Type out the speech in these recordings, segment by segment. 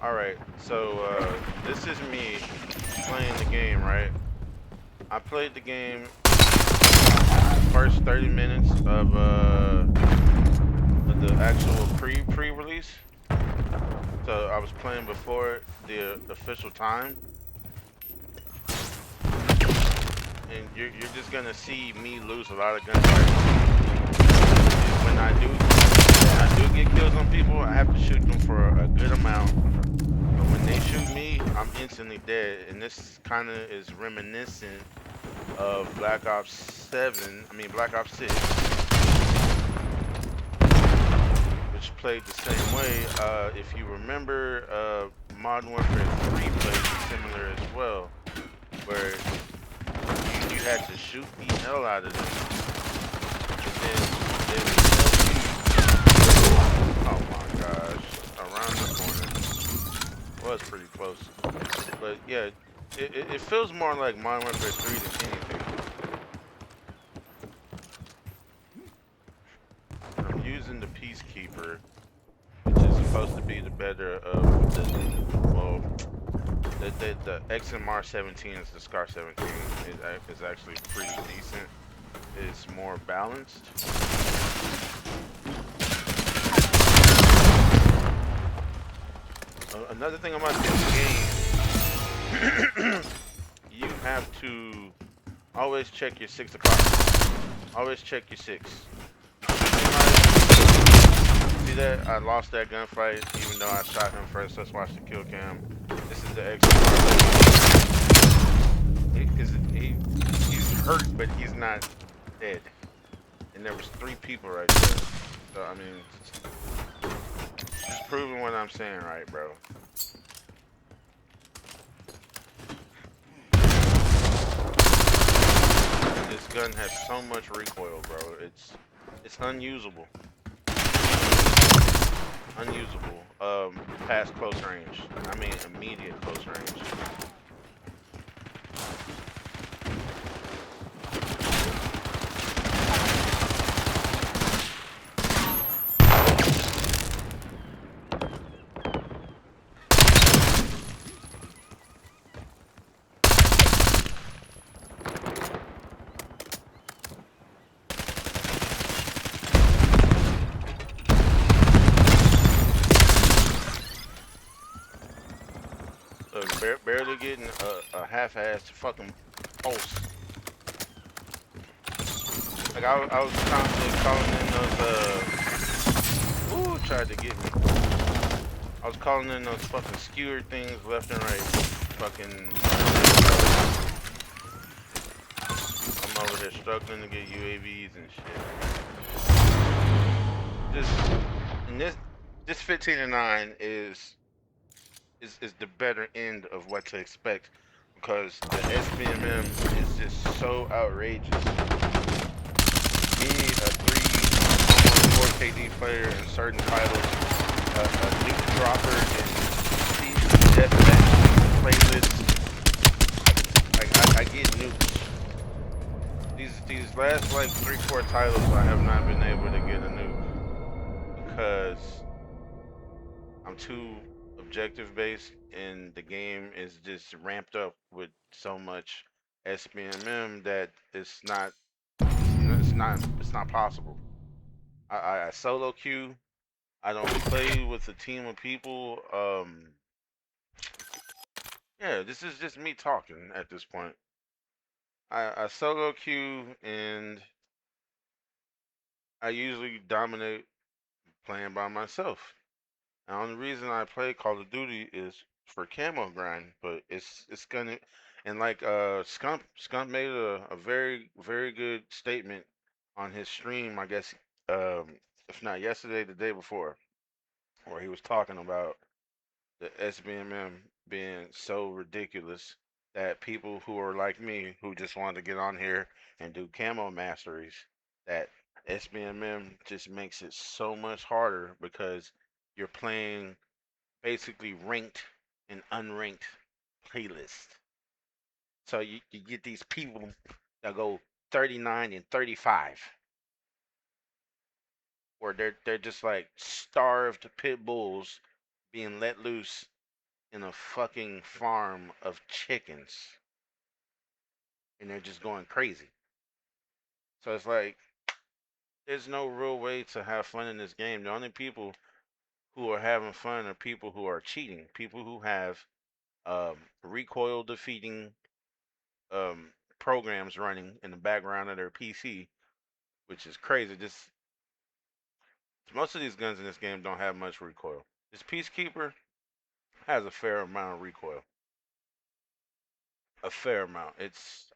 Alright, so this is me playing the game, right? I played the game first 30 minutes of the actual pre-release. So I was playing before the official time, and you're just gonna see me lose a lot of gunfights. When I do get kills on people, I have to shoot them for a good amount. But when they shoot me, I'm instantly dead, and this kind of is reminiscent of Black Ops 7. I mean Black Ops 6, which played the same way. If you remember, Modern Warfare 3 played similar as well, where you had to shoot the hell out of them, and then they would help you. Oh my gosh, around the corner. Was pretty close, but yeah, it feels more like Modern Warfare 3 than anything. And I'm using the Peacekeeper, which is supposed to be the better of well, the XMR 17 is the Scar 17 is actually pretty decent. It's more balanced. Another thing about this game, you have to always check your 6 o'clock. Always check your six. See that? I lost that gunfight even though I shot him first. Let's watch the kill cam. This is the XMR. He's hurt, but he's not dead. And there was 3 people right there. So I mean, just proving what I'm saying, right, bro? This gun has so much recoil, bro. It's unusable. Unusable. Past close range. I mean, immediate close range. Barely getting a half-assed fucking pulse. Like I was constantly calling in those ooh, tried to get me. I was calling in those fucking skewered things left and right. Fucking I'm over here struggling to get UAVs and shit. And this 15 and 9 is the better end of what to expect because the SBMM is just so outrageous. Me, a 4 KD player in certain titles, a nuke dropper in deathmatch playlists, like I get nukes. These last like 3-4 titles, I have not been able to get a nuke because I'm too objective based, and the game is just ramped up with so much SBMM that it's not possible. I solo queue. I don't play with a team of people. Yeah, this is just me talking at this point. I solo queue and I usually dominate playing by myself. The only reason I play Call of Duty is for camo grind, but it's gonna and like Skunk made a very good statement on his stream, I guess if not yesterday, the day before, where he was talking about the SBMM being so ridiculous that people who are like me who just wanted to get on here and do camo masteries, that SBMM just makes it so much harder because you're playing basically ranked and unranked playlist. So you get these people that go 39 and 35, where they're just like starved pit bulls being let loose in a fucking farm of chickens, and they're just going crazy. So it's like there's no real way to have fun in this game. The only people who are having fun are people who are cheating, people who have recoil defeating um, programs running in the background of their PC, which is crazy. Just most of these guns in this game don't have much recoil. This Peacekeeper has a fair amount of recoil. A fair amount.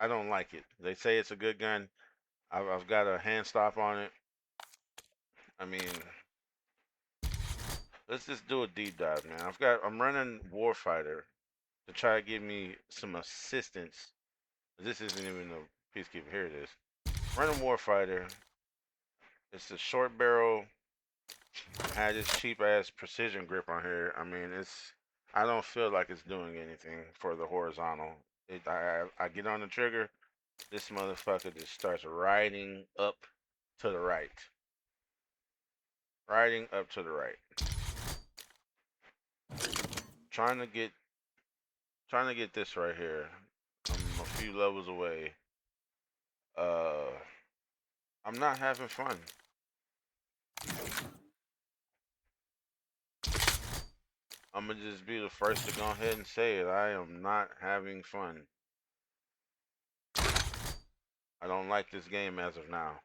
I don't like it. They say it's a good gun. I've got a hand stop on it. I mean, let's just do a deep dive, man. I'm running Warfighter to try to give me some assistance. This isn't even a Peacekeeper. Here it is. Running Warfighter. It's a short barrel. Had this cheap ass precision grip on here. I mean, I don't feel like it's doing anything for the horizontal. I get on the trigger. This motherfucker just starts riding up to the right. Riding up to the right. Trying to get this right here. I'm a few levels away. Uh, I'm not having fun. I'm gonna just be the first to go ahead and say it. I am not having fun. I don't like this game as of now.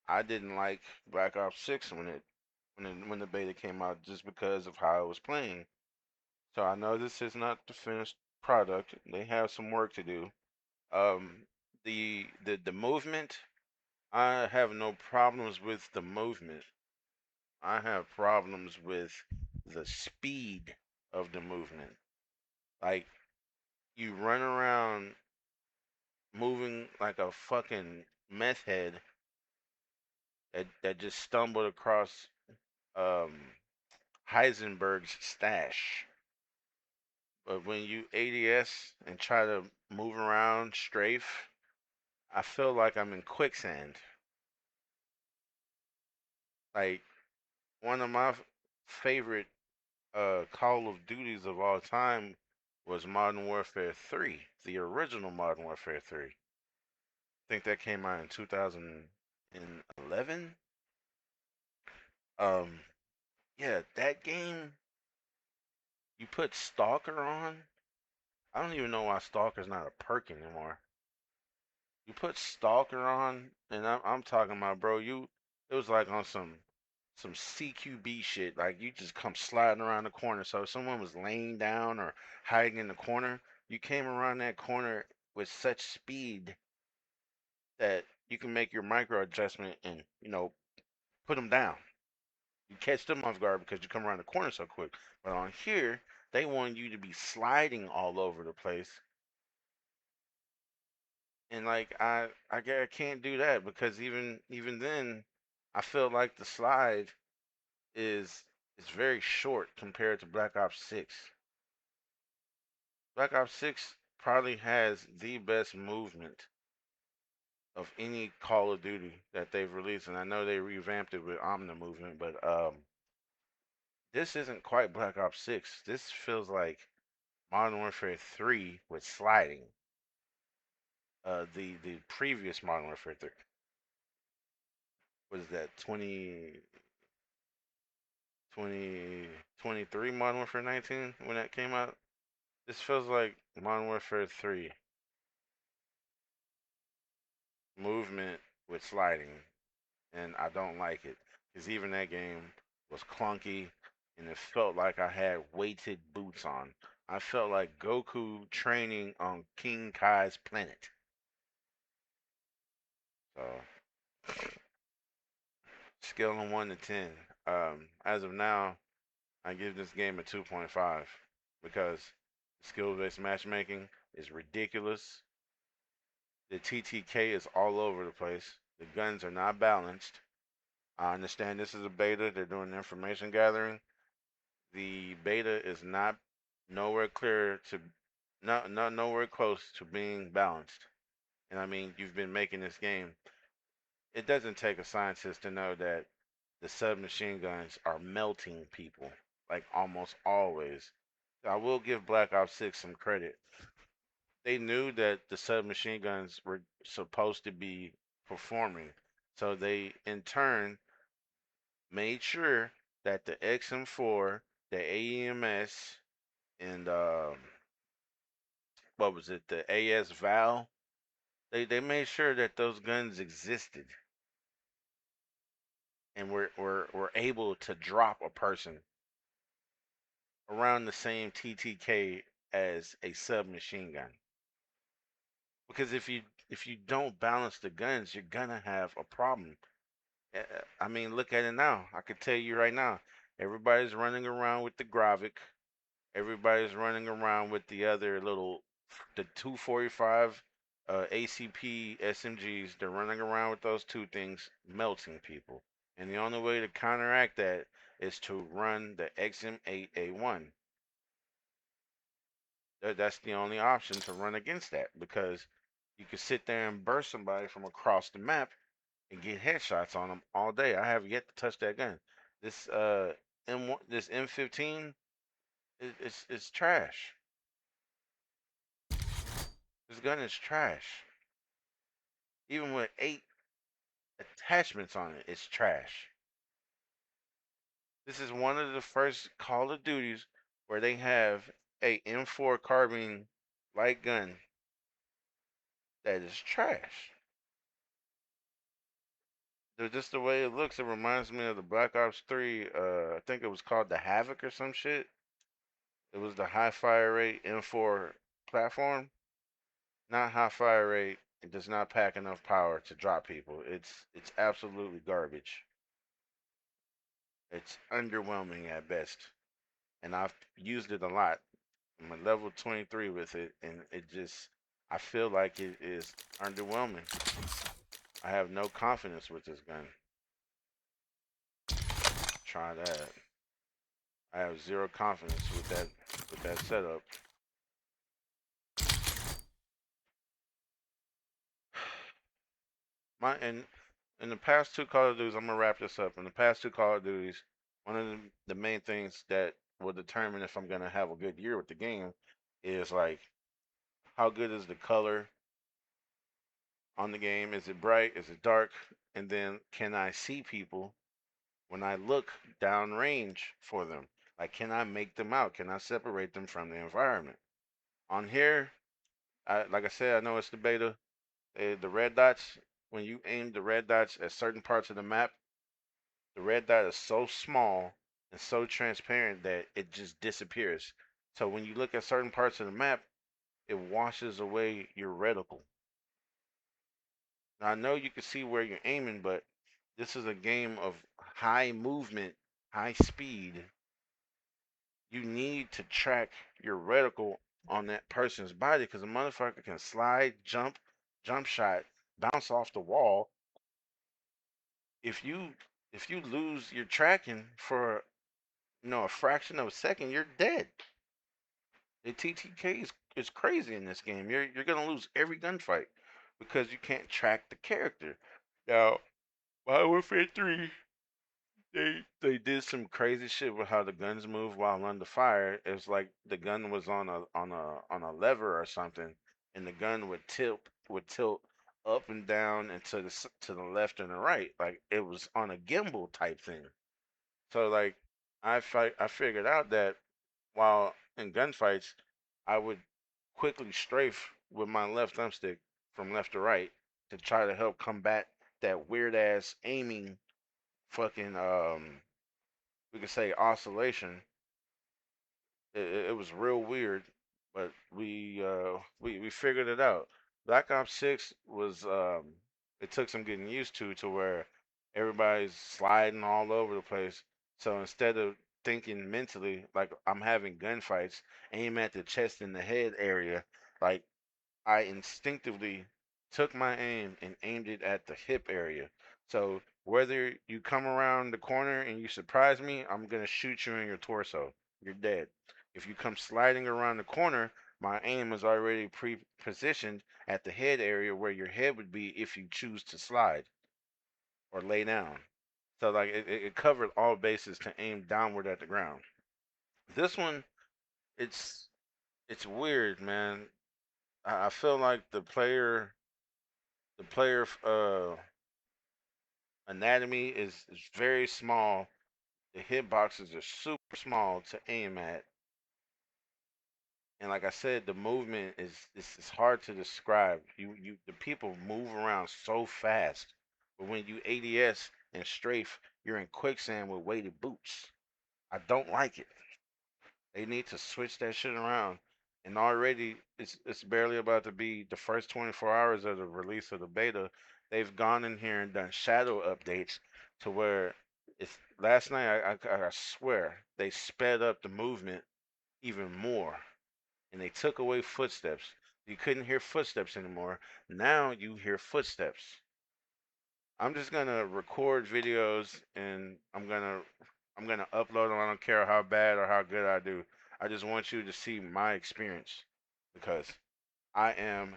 I didn't like Black Ops 6 when the beta came out just because of how it was playing. So I know this is not the finished product. They have some work to do. Um, the movement, I have no problems with the movement. I have problems with the speed of the movement. Like you run around moving like a fucking meth head that just stumbled across um, Heisenberg's stash. But when you ADS and try to move around, strafe, I feel like I'm in quicksand. Like one of my favorite Call of Duties of all time was Modern Warfare 3, the original Modern Warfare 3. I think that came out in 2011. Um, yeah, that game, you put Stalker on. I don't even know why Stalker's not a perk anymore. You put Stalker on, and I'm talking about, bro. It was like on some CQB shit. Like you just come sliding around the corner. So if someone was laying down or hiding in the corner, you came around that corner with such speed that you can make your micro adjustment and put them down. You catch them off guard because you come around the corner so quick. But on here, they want you to be sliding all over the place, and like I can't do that because even then, I feel like the slide is is very short compared to Black Ops 6. Black Ops 6 probably has the best movement of any Call of Duty that they've released, and I know they revamped it with Omni movement, but this isn't quite Black Ops 6. This feels like Modern Warfare 3 with sliding. The previous Modern Warfare 3 was that 2023 Modern Warfare 19 when that came out. This feels like Modern Warfare 3 movement with sliding, and I don't like it because even that game was clunky, and it felt like I had weighted boots on. I felt like Goku training on King Kai's planet. So, scale of 1 to 10. As of now, I give this game a 2.5 because skill-based matchmaking is ridiculous. The TTK is all over the place. The guns are not balanced. I understand this is a beta. They're doing information gathering. The beta is not nowhere clear to, not nowhere close to being balanced. And I mean, you've been making this game. It doesn't take a scientist to know that the submachine guns are melting people, like almost always. I will give Black Ops 6 some credit. They knew that the submachine guns were supposed to be performing. So they, in turn, made sure that the XM4, the AEMS, and what was it, the AS Val, they made sure that those guns existed and were able to drop a person around the same TTK as a submachine gun. Because if you don't balance the guns, you're gonna have a problem. I mean, look at it now. I can tell you right now, everybody's running around with the Gravik. Everybody's running around with the other little, the 245 ACP SMGs. They're running around with those two things, melting people. And the only way to counteract that is to run the XM8A1. That's the only option to run against that because you can sit there and burst somebody from across the map and get headshots on them all day. I have yet to touch that gun. This M1, this M15, it's trash. This gun is trash. Even with 8 attachments on it, it's trash. This is one of the first Call of Duties where they have a M4 carbine light gun that is trash. Just the way it looks, it reminds me of the Black Ops 3. I think it was called the Havoc or some shit. It was the high fire rate M4 platform. Not high fire rate. It does not pack enough power to drop people. It's absolutely garbage. It's underwhelming at best. And I've used it a lot. I'm a level 23 with it, and I feel like it is underwhelming. I have no confidence with this gun. Try that. I have zero confidence with that setup. My and in the past two Call of Duties, I'm gonna wrap this up. In the past two Call of Duties, one of the main things that will determine if I'm gonna have a good year with the game is like how good is the color on the game? Is it bright? Is it dark? And then can I see people when I look downrange for them? Like, can I make them out? Can I separate them from the environment? On here, like I said, I know it's the beta. The red dots, when you aim the red dots at certain parts of the map, the red dot is so small and so transparent that it just disappears. So when you look at certain parts of the map, it washes away your reticle. Now, I know you can see where you're aiming, but this is a game of high movement, high speed. You need to track your reticle on that person's body because a motherfucker can slide, jump shot, bounce off the wall. If you lose your tracking for a fraction of a second, you're dead. The TTK is crazy in this game. You're gonna lose every gunfight because you can't track the character. Now, Modern Warfare 3, they did some crazy shit with how the guns move while under fire. It's like the gun was on a lever or something, and the gun would tilt up and down and to the left and the right, like it was on a gimbal type thing. So like I figured out that while in gunfights, I would quickly strafe with my left thumbstick from left to right to try to help combat that weird ass aiming fucking we could say oscillation. It was real weird, but we figured it out. Black Ops 6 was it took some getting used to where everybody's sliding all over the place. So instead of thinking mentally like I'm having gunfights, aim at the chest and the head area, like I instinctively took my aim and aimed it at the hip area. So whether you come around the corner and you surprise me, I'm gonna shoot you in your torso. You're dead. If you come sliding around the corner, my aim is already pre-positioned at the head area where your head would be if you choose to slide or lay down. So like it covered all bases to aim downward at the ground. This one it's it's weird, man. I feel like the player anatomy is very small. The hitboxes are super small to aim at, and like I said, the movement is hard to describe. The people move around so fast, but when you ADS and strafe, you're in quicksand with weighted boots. I don't like it. They need to switch that shit around. And already it's barely about to be the first 24 hours of the release of the beta. They've gone in here and done shadow updates to where it's last night I swear they sped up the movement even more and they took away footsteps. You couldn't hear footsteps anymore. Now you hear footsteps. I'm just gonna record videos and I'm gonna upload them. I don't care how bad or how good I do. I just want you to see my experience because I am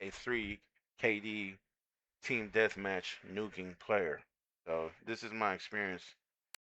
a 3 KD team deathmatch nuking player. So this is my experience